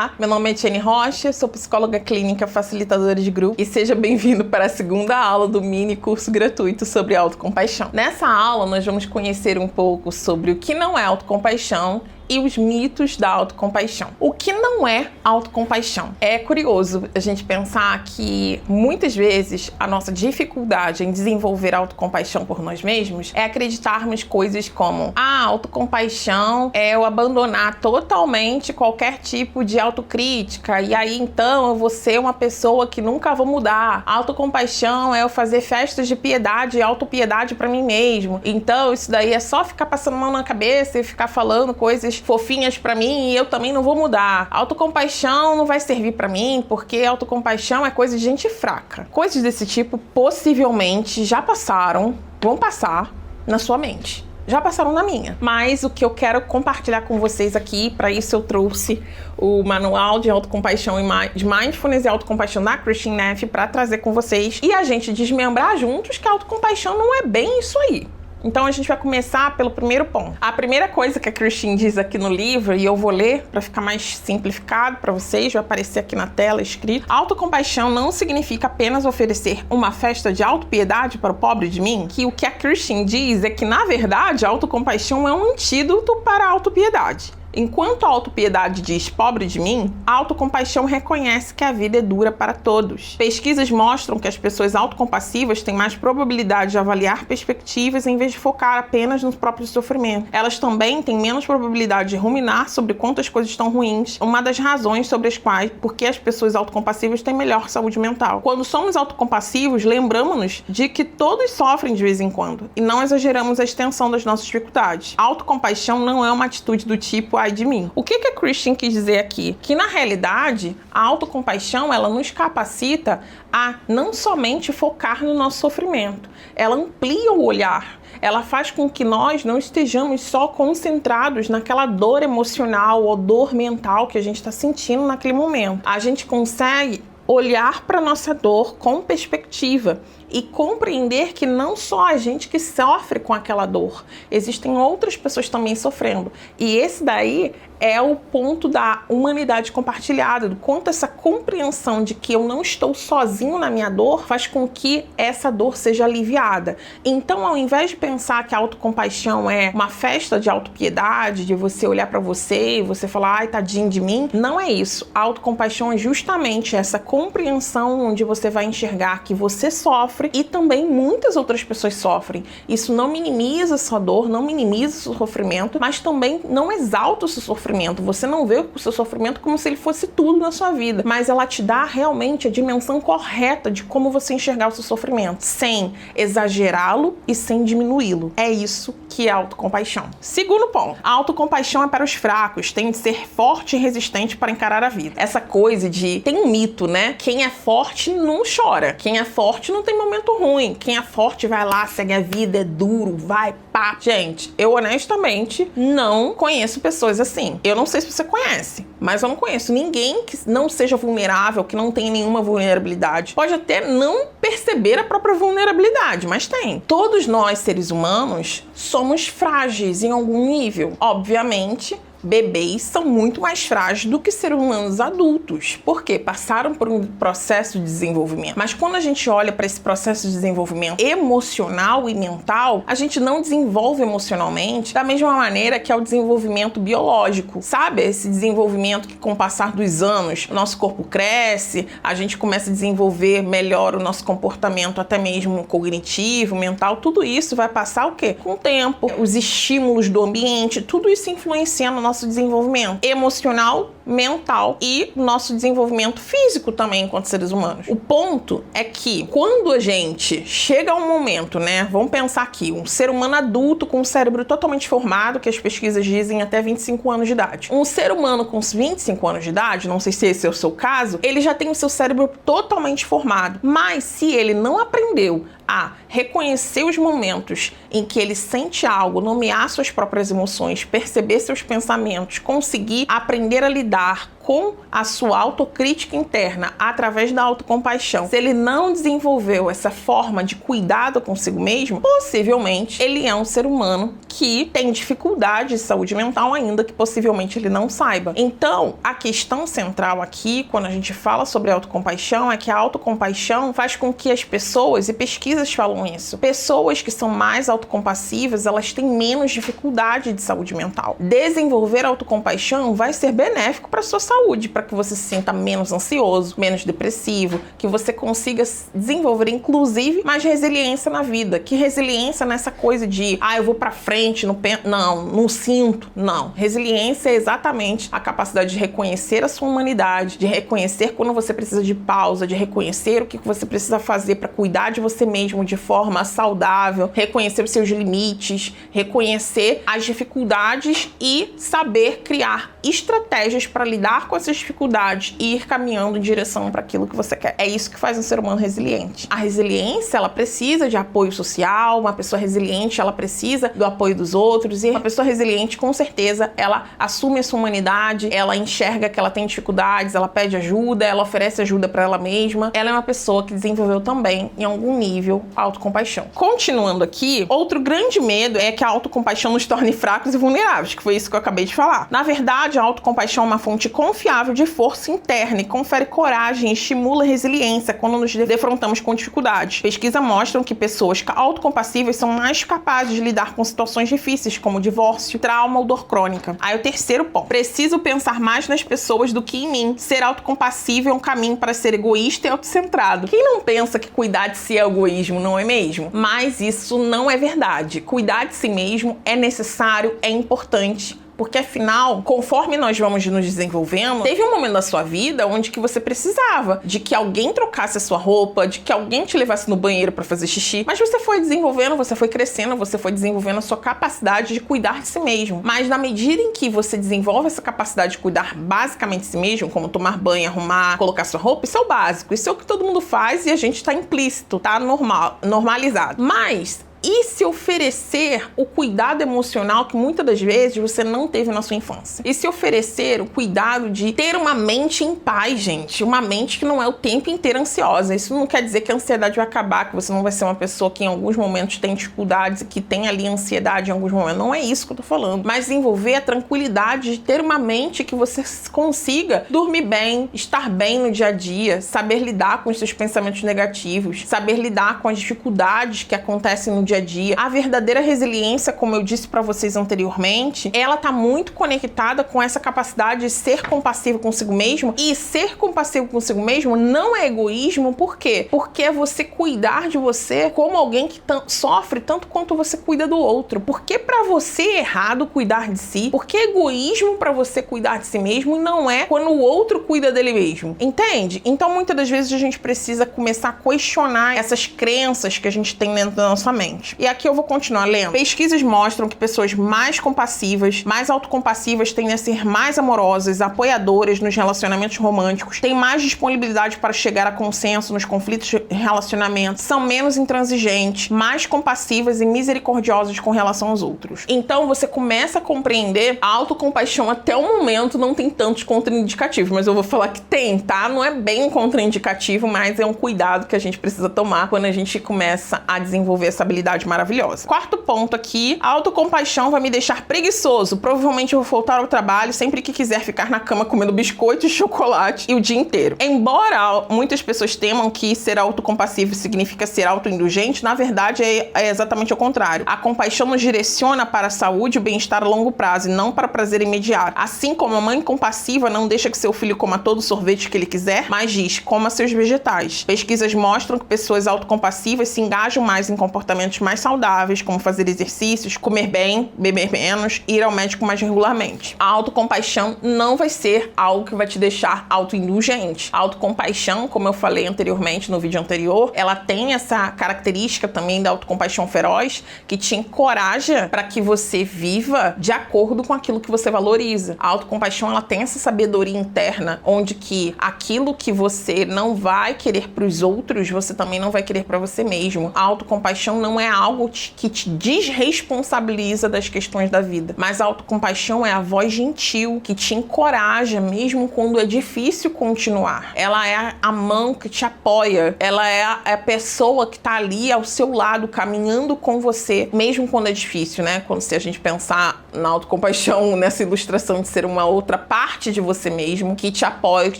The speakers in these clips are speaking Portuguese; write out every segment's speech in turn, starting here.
Olá, meu nome é Etienne Rocha, sou psicóloga clínica facilitadora de grupo e seja bem-vindo para a segunda aula do mini curso gratuito sobre autocompaixão. Nessa aula nós vamos conhecer um pouco sobre o que não é autocompaixão e os mitos da autocompaixão. O que não é autocompaixão? É curioso a gente pensar que muitas vezes a nossa dificuldade em desenvolver autocompaixão por nós mesmos é acreditarmos coisas como a autocompaixão é eu abandonar totalmente qualquer tipo de autocrítica e aí então eu vou ser uma pessoa que nunca vou mudar. Autocompaixão é eu fazer festas de piedade e autopiedade para mim mesmo. Então isso daí é só ficar passando mão na cabeça e ficar falando coisas fofinhas pra mim e eu também não vou mudar. Autocompaixão não vai servir pra mim porque autocompaixão é coisa de gente fraca. Coisas desse tipo possivelmente já passaram, vão passar na sua mente. Já passaram na minha. Mas o que eu quero compartilhar com vocês aqui, para isso eu trouxe o manual de autocompaixão e de mindfulness e autocompaixão da Kristin Neff para trazer com vocês e a gente desmembrar juntos que a autocompaixão não é bem isso aí. Então a gente vai começar pelo primeiro ponto. A primeira coisa que a Kristin diz aqui no livro, e eu vou ler para ficar mais simplificado para vocês, vai aparecer aqui na tela escrito: autocompaixão não significa apenas oferecer uma festa de autopiedade para o pobre de mim, que o que a Kristin diz é que, na verdade, a autocompaixão é um antídoto para a autopiedade. Enquanto a autopiedade diz pobre de mim, a autocompaixão reconhece que a vida é dura para todos. Pesquisas mostram que as pessoas autocompassivas têm mais probabilidade de avaliar perspectivas em vez de focar apenas no próprio sofrimento. Elas também têm menos probabilidade de ruminar sobre quantas coisas estão ruins, uma das razões sobre as quais porque as pessoas autocompassivas têm melhor saúde mental. Quando somos autocompassivos, lembramos-nos de que todos sofrem de vez em quando e não exageramos a extensão das nossas dificuldades. A autocompaixão não é uma atitude do tipo ai de mim. O que a Kristin quis dizer aqui? Que na realidade a autocompaixão ela nos capacita a não somente focar no nosso sofrimento, ela amplia o olhar. Ela faz com que nós não estejamos só concentrados naquela dor emocional ou dor mental que a gente está sentindo naquele momento. A gente consegue olhar para nossa dor com perspectiva e compreender que não só a gente que sofre com aquela dor, existem outras pessoas também sofrendo. E esse daí é o ponto da humanidade compartilhada, do quanto essa compreensão de que eu não estou sozinho na minha dor faz com que essa dor seja aliviada. Então, ao invés de pensar que a autocompaixão é uma festa de autopiedade, de você olhar para você e você falar, ai, tadinho de mim, não é isso. A autocompaixão é justamente essa compreensão onde você vai enxergar que você sofre e também muitas outras pessoas sofrem. Isso não minimiza a sua dor, não minimiza o seu sofrimento, mas também não exalta o seu sofrimento. Você não vê o seu sofrimento como se ele fosse tudo na sua vida, mas ela te dá realmente a dimensão correta de como você enxergar o seu sofrimento, sem exagerá-lo e sem diminuí-lo. É isso que é autocompaixão. Segundo ponto, a autocompaixão é para os fracos, tem de ser forte e resistente para encarar a vida. Essa coisa de... tem um mito, né? Quem é forte não chora, quem é forte não tem momento ruim, quem é forte vai lá, segue a vida, é duro, vai, pá. Gente, eu honestamente não conheço pessoas assim. Eu não sei se você conhece, mas eu não conheço ninguém que não seja vulnerável, que não tenha nenhuma vulnerabilidade. Pode até não perceber a própria vulnerabilidade, mas tem. Todos nós, seres humanos, somos frágeis em algum nível. Obviamente, bebês são muito mais frágeis do que seres humanos adultos, porque passaram por um processo de desenvolvimento. Mas quando a gente olha para esse processo de desenvolvimento emocional e mental, a gente não desenvolve emocionalmente da mesma maneira que é o desenvolvimento biológico. Sabe? Esse desenvolvimento que com o passar dos anos, o nosso corpo cresce, a gente começa a desenvolver melhor o nosso comportamento, até mesmo cognitivo, mental, tudo isso vai passar o quê? Com o tempo, os estímulos do ambiente, tudo isso influencia no nosso desenvolvimento emocional, mental e nosso desenvolvimento físico também enquanto seres humanos. O ponto é que quando a gente chega a um momento, né, vamos pensar aqui, um ser humano adulto com um cérebro totalmente formado, que as pesquisas dizem até 25 anos de idade. Um ser humano com 25 anos de idade, não sei se esse é o seu caso, ele já tem o seu cérebro totalmente formado, mas se ele não aprendeu a reconhecer os momentos em que ele sente algo, nomear suas próprias emoções, perceber seus pensamentos, conseguir aprender a lidar com a sua autocrítica interna através da autocompaixão, se ele não desenvolveu essa forma de cuidado consigo mesmo, possivelmente ele é um ser humano que tem dificuldade de saúde mental, ainda que possivelmente ele não saiba. Então, a questão central aqui, quando a gente fala sobre autocompaixão, é que a autocompaixão faz com que as pessoas, e pesquisas falam isso, pessoas que são mais autocompassivas, elas têm menos dificuldade de saúde mental. Desenvolver autocompaixão vai ser benéfico para a sua saúde, para que você se sinta menos ansioso, menos depressivo, que você consiga desenvolver, inclusive, mais resiliência na vida. Que resiliência nessa coisa de, eu vou pra frente, não sinto. Não. Resiliência é exatamente a capacidade de reconhecer a sua humanidade, de reconhecer quando você precisa de pausa, de reconhecer o que você precisa fazer para cuidar de você mesmo de forma saudável, reconhecer os seus limites, reconhecer as dificuldades e saber criar estratégias para lidar com essas dificuldades e ir caminhando em direção para aquilo que você quer. É isso que faz um ser humano resiliente. A resiliência, ela precisa de apoio social, uma pessoa resiliente, ela precisa do apoio dos outros, e uma pessoa resiliente, com certeza, ela assume a sua humanidade, ela enxerga que ela tem dificuldades, ela pede ajuda, ela oferece ajuda para ela mesma. Ela é uma pessoa que desenvolveu também, em algum nível, autocompaixão. Continuando aqui, outro grande medo é que a autocompaixão nos torne fracos e vulneráveis, que foi isso que eu acabei de falar. Na verdade, a autocompaixão é uma fonte confiável de força interna e confere coragem e estimula a resiliência quando nos defrontamos com dificuldades. Pesquisas mostram que pessoas autocompassivas são mais capazes de lidar com situações difíceis, como divórcio, trauma ou dor crônica. Aí o terceiro ponto. Preciso pensar mais nas pessoas do que em mim. Ser autocompassivo é um caminho para ser egoísta e autocentrado. Quem não pensa que cuidar de si é egoísmo, não é mesmo? Mas isso não é verdade. Cuidar de si mesmo é necessário, é importante. Porque afinal, conforme nós vamos nos desenvolvendo, teve um momento da sua vida onde que você precisava de que alguém trocasse a sua roupa, de que alguém te levasse no banheiro para fazer xixi. Mas você foi desenvolvendo, você foi crescendo, você foi desenvolvendo a sua capacidade de cuidar de si mesmo. Mas na medida em que você desenvolve essa capacidade de cuidar basicamente de si mesmo, como tomar banho, arrumar, colocar sua roupa, isso é o básico. Isso é o que todo mundo faz e a gente tá implícito, tá normalizado. Mas e se oferecer o cuidado emocional que muitas das vezes você não teve na sua infância? E se oferecer o cuidado de ter uma mente em paz, gente? Uma mente que não é o tempo inteiro ansiosa. Isso não quer dizer que a ansiedade vai acabar, que você não vai ser uma pessoa que em alguns momentos tem dificuldades e que tem ali ansiedade em alguns momentos. Não é isso que eu tô falando. Mas desenvolver a tranquilidade de ter uma mente que você consiga dormir bem, estar bem no dia a dia, saber lidar com os seus pensamentos negativos, saber lidar com as dificuldades que acontecem no dia a dia. A verdadeira resiliência, como eu disse pra vocês anteriormente, ela tá muito conectada com essa capacidade de ser compassivo consigo mesmo, e ser compassivo consigo mesmo não é egoísmo. Por quê? Porque é você cuidar de você como alguém que sofre tanto quanto você cuida do outro. Porque pra você é errado cuidar de si? Porque é egoísmo pra você cuidar de si mesmo e não é quando o outro cuida dele mesmo. Entende? Então muitas das vezes a gente precisa começar a questionar essas crenças que a gente tem dentro da nossa mente. E aqui eu vou continuar lendo. Pesquisas mostram que pessoas mais compassivas, mais autocompassivas, tendem a ser mais amorosas, apoiadoras nos relacionamentos românticos, têm mais disponibilidade para chegar a consenso nos conflitos de relacionamento, são menos intransigentes, mais compassivas e misericordiosas com relação aos outros. Então você começa a compreender a autocompaixão. Até o momento não tem tantos contraindicativos, mas eu vou falar que tem, tá? Não é bem contraindicativo, mas é um cuidado que a gente precisa tomar quando a gente começa a desenvolver essa habilidade maravilhosa. Quarto ponto aqui, a autocompaixão vai me deixar preguiçoso. Provavelmente eu vou voltar ao trabalho sempre que quiser ficar na cama comendo biscoito e chocolate e o dia inteiro. Embora muitas pessoas temam que ser autocompassivo significa ser autoindulgente, na verdade é exatamente o contrário. A compaixão nos direciona para a saúde e o bem-estar a longo prazo e não para prazer imediato. Assim como a mãe compassiva não deixa que seu filho coma todo o sorvete que ele quiser, mas diz, coma seus vegetais. Pesquisas mostram que pessoas autocompassivas se engajam mais em comportamentos mais saudáveis, como fazer exercícios, comer bem, beber menos, ir ao médico mais regularmente. A autocompaixão não vai ser algo que vai te deixar autoindulgente. A autocompaixão, como eu falei anteriormente no vídeo anterior, ela tem essa característica também da autocompaixão feroz, que te encoraja para que você viva de acordo com aquilo que você valoriza. A autocompaixão, ela tem essa sabedoria interna, onde que aquilo que você não vai querer para os outros, você também não vai querer para você mesmo. A autocompaixão não é algo que te desresponsabiliza das questões da vida. Mas a autocompaixão é a voz gentil que te encoraja mesmo quando é difícil continuar. Ela é a mão que te apoia. Ela é a pessoa que tá ali ao seu lado, caminhando com você, mesmo quando é difícil, né? Se a gente pensar na autocompaixão, nessa ilustração de ser uma outra parte de você mesmo, que te apoia, que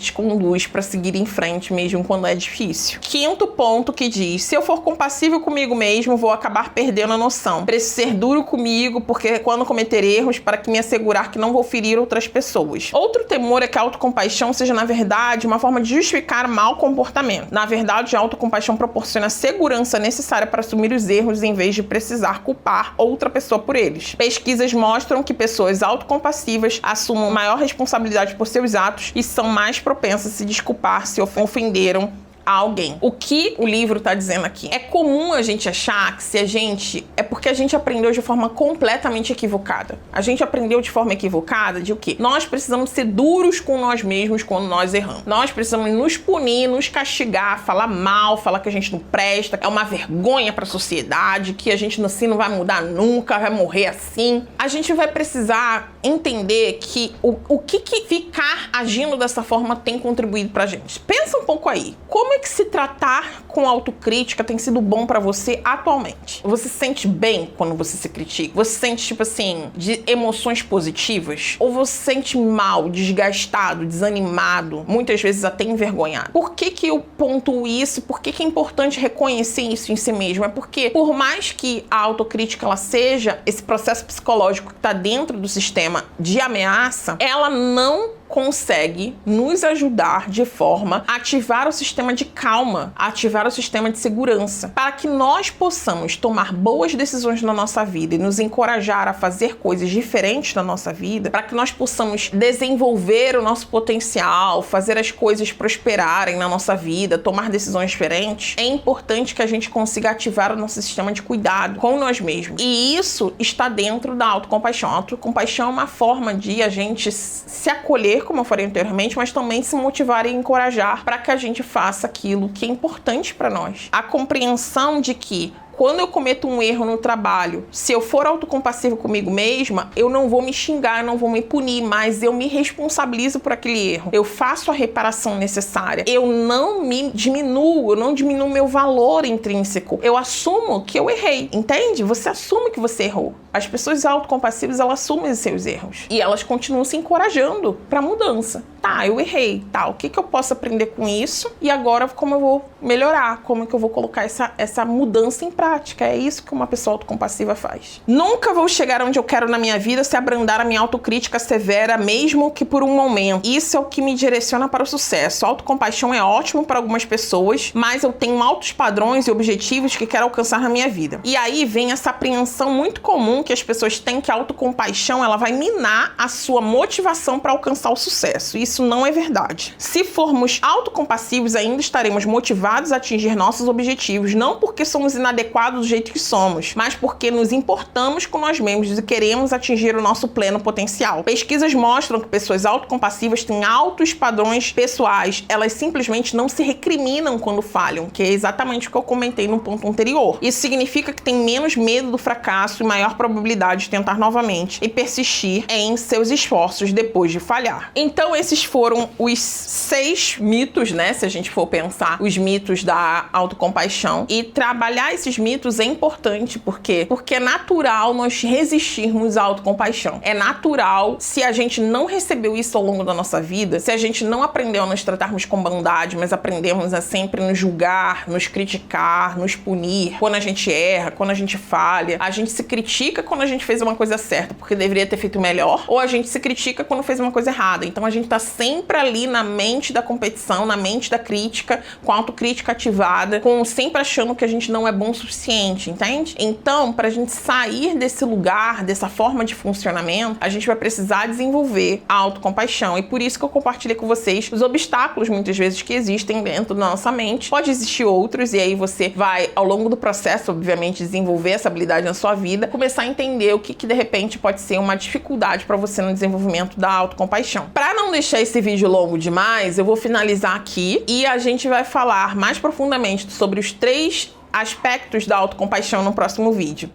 te conduz para seguir em frente, mesmo quando é difícil. Quinto ponto que diz: se eu for compassível comigo mesmo, vou acabar perdendo a noção. Preciso ser duro comigo, porque quando cometer erros, para que me assegurar que não vou ferir outras pessoas. Outro temor é que a autocompaixão seja, na verdade, uma forma de justificar mau comportamento. Na verdade, a autocompaixão proporciona a segurança necessária para assumir os erros em vez de precisar culpar outra pessoa por eles. Pesquisas mostram que pessoas autocompassivas assumem maior responsabilidade por seus atos e são mais propensas a se desculpar se ofenderam a alguém. O que o livro tá dizendo aqui? É comum a gente achar que é porque a gente aprendeu de forma completamente equivocada. A gente aprendeu de forma equivocada de o quê? Nós precisamos ser duros com nós mesmos quando nós erramos. Nós precisamos nos punir, nos castigar, falar mal, falar que a gente não presta, é uma vergonha para a sociedade, que a gente assim não vai mudar nunca, vai morrer assim. A gente vai precisar entender que o que ficar agindo dessa forma tem contribuído pra gente. Pensa um pouco aí. Como é que se tratar com autocrítica tem sido bom pra você atualmente? Você se sente bem quando você se critica? Você se sente, tipo assim, de emoções positivas? Ou você se sente mal, desgastado, desanimado, muitas vezes até envergonhado? Por que eu pontuo isso? Por que é importante reconhecer isso em si mesmo? É porque, por mais que a autocrítica ela seja esse processo psicológico que tá dentro do sistema de ameaça, ela não consegue nos ajudar de forma a ativar o sistema de calma, a ativar o sistema de segurança, para que nós possamos tomar boas decisões na nossa vida e nos encorajar a fazer coisas diferentes na nossa vida, para que nós possamos desenvolver o nosso potencial, fazer as coisas prosperarem na nossa vida, tomar decisões diferentes. É importante que a gente consiga ativar o nosso sistema de cuidado com nós mesmos. E isso está dentro da autocompaixão. A autocompaixão é uma forma de a gente se acolher, como eu falei anteriormente, mas também se motivar e encorajar para que a gente faça aquilo que é importante para nós. A compreensão de que quando eu cometo um erro no trabalho, se eu for autocompassivo comigo mesma, eu não vou me xingar, eu não vou me punir, mas eu me responsabilizo por aquele erro. Eu faço a reparação necessária. Eu não me diminuo, eu não diminuo meu valor intrínseco. Eu assumo que eu errei, entende? Você assume que você errou. As pessoas autocompassivas, elas assumem os seus erros. E elas continuam se encorajando para mudança. Tá, eu errei, tá, o que eu posso aprender com isso? E agora, como eu vou melhorar? Como é que eu vou colocar essa mudança em prática? É isso que uma pessoa autocompassiva faz. Nunca vou chegar onde eu quero na minha vida se abrandar a minha autocrítica severa, mesmo que por um momento. Isso é o que me direciona para o sucesso. A autocompaixão é ótimo para algumas pessoas, mas eu tenho altos padrões e objetivos que quero alcançar na minha vida. E aí vem essa apreensão muito comum que as pessoas têm, que a autocompaixão ela vai minar a sua motivação para alcançar o sucesso. Isso não é verdade. Se formos autocompassivos, ainda estaremos motivados a atingir nossos objetivos, não porque somos inadequados do jeito que somos, mas porque nos importamos com nós mesmos e queremos atingir o nosso pleno potencial. Pesquisas mostram que pessoas autocompassivas têm altos padrões pessoais. Elas simplesmente não se recriminam quando falham, que é exatamente o que eu comentei no ponto anterior. Isso significa que tem menos medo do fracasso e maior probabilidade de tentar novamente e persistir em seus esforços depois de falhar. Então, esses foram os 6 mitos, né? Se a gente for pensar os mitos da autocompaixão. E trabalhar esses mitos é importante. Por quê? Porque é natural nós resistirmos à autocompaixão. É natural, se a gente não recebeu isso ao longo da nossa vida, se a gente não aprendeu a nos tratarmos com bondade, mas aprendemos a sempre nos julgar, nos criticar, nos punir, quando a gente erra, quando a gente falha, a gente se critica quando a gente fez uma coisa certa, porque deveria ter feito melhor, ou a gente se critica quando fez uma coisa errada. Então a gente tá sempre ali na mente da competição, na mente da crítica, com a autocrítica ativada, com sempre achando que a gente não é bom o suficiente, entende? Então, pra gente sair desse lugar, dessa forma de funcionamento, a gente vai precisar desenvolver a autocompaixão. E por isso que eu compartilhei com vocês os obstáculos, muitas vezes, que existem dentro da nossa mente. Pode existir outros, e aí você vai, ao longo do processo, obviamente, desenvolver essa habilidade na sua vida, começar a entender o que de repente pode ser uma dificuldade pra você no desenvolvimento da autocompaixão. Pra não deixar esse vídeo longo demais, eu vou finalizar aqui e a gente vai falar mais profundamente sobre os 3 aspectos da autocompaixão no próximo vídeo.